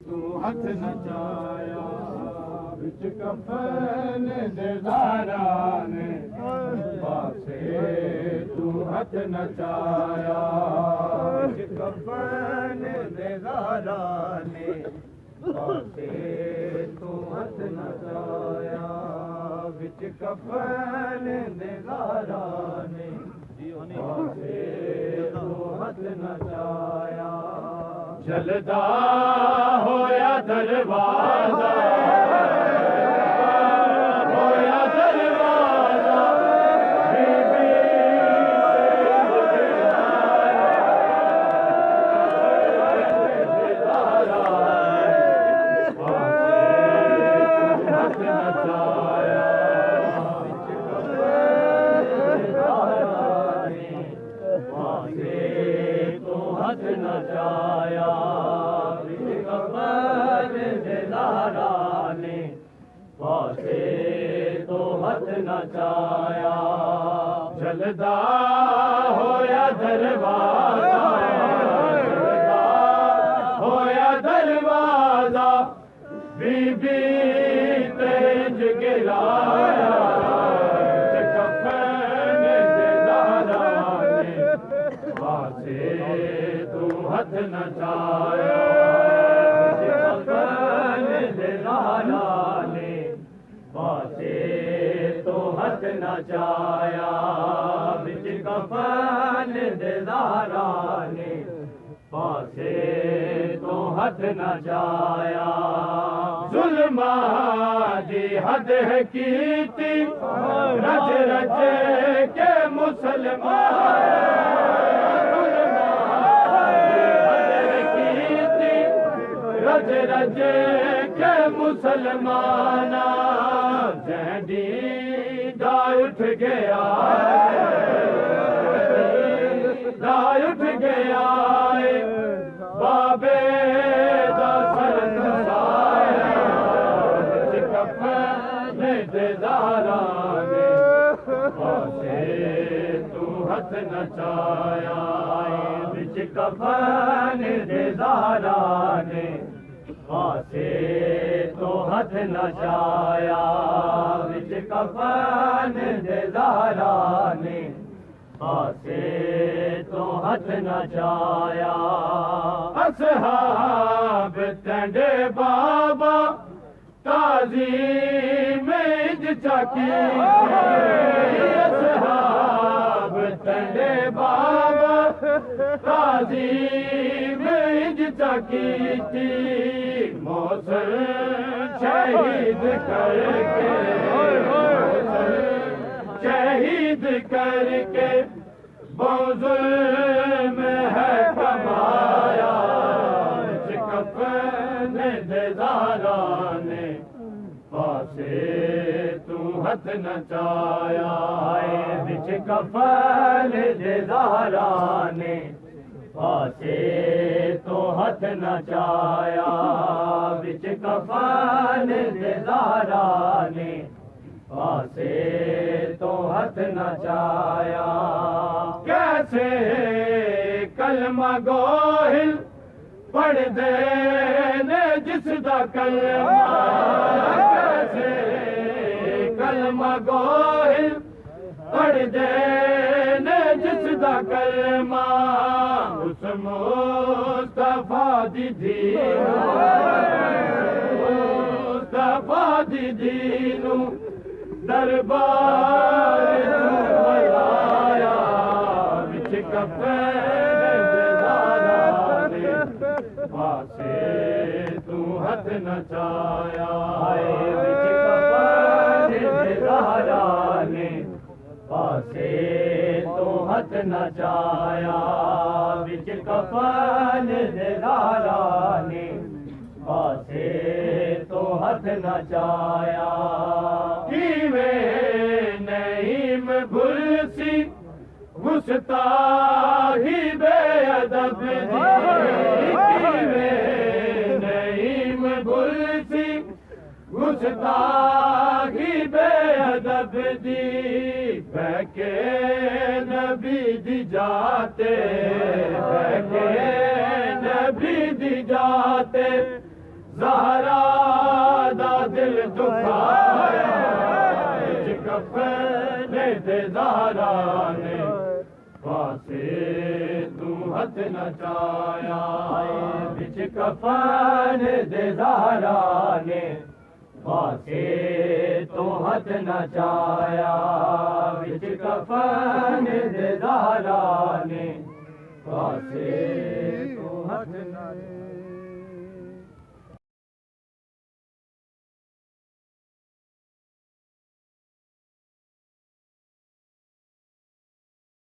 तू हथ नचाया विच कफन दे ज़ाराने पासे तू हथ नचाया विच कफन दे ज़ाराने पासे तू हथ नचाया विच कफन दे ज़ाराने पासे तू हथ नचाया जलदा होया दरवाजा होया दरवाजा बीबी हथ नचाया हथ नचाया ने पासे तो हथ नचाया जलदा होया दरवाजा जलदा होया दरवाजा बीबी तेज गिराया कफन दे ज़ाराने पासे तू हथ नचाया कफन दे ज़ाराने पासे तो हथ नचाया विच कफन दे ज़ाराने पासे तो हथ नचाया जुल्मा दी हद है कीती रज रज के मुसलमान रज रज के मुसलमाना जैडी दा उठ गया दा उठ गया बाबे दा सर कसाया कफन दे ज़ाराने पासे तू हथ नचाया विच कफन दे ज़ाराने पासे तो हथ नचाया विच कफन दे ज़ाराने पासे तो हथ नचाया असहाब तंडे बाबा ताज़ीम चाकी असहाब तंडे बाबा ताज़ीम चाकी थी मौसम शहीद करके शहीद करके जुल्म है कमाया कफन दे ज़ाराने पासे तू हथ नचाया विच कफन दे ज़ाराने पासे तो हथ नचाया विच कफन दे ज़ाराने पासे तो हथ नचाया कैसे कलमा गोहिल पढ़ दे ने जिसदा कलमा कैसे कलमा गोहिल पढ़ दे ने जिसदा कलमा उस मुस्तफा दी मुस्तफा दी दीनू दरबार बुलाया विच कफन दे ज़ाराने पासे तू हथ नचाया विच कफन दे ज़ाराने पासे तो हथ नचाया विच कफन दे ज़ाराने पासे तो हथ नचाया नईम भुलसी गुस्ताही बेअदब नईम भुलसी गुस्ताही बेअदब दी बहके नबी दी जाते बहके नबी दी जाते ज़हरा दा दिल दुखाया विच कफन दे ज़हरा ने पासे तू हथ नचाया विच कफन दे ज़हरा ने पासे तू हथ नचाया विच कफन दे ज़हरा ने पासे तू हथ नचाया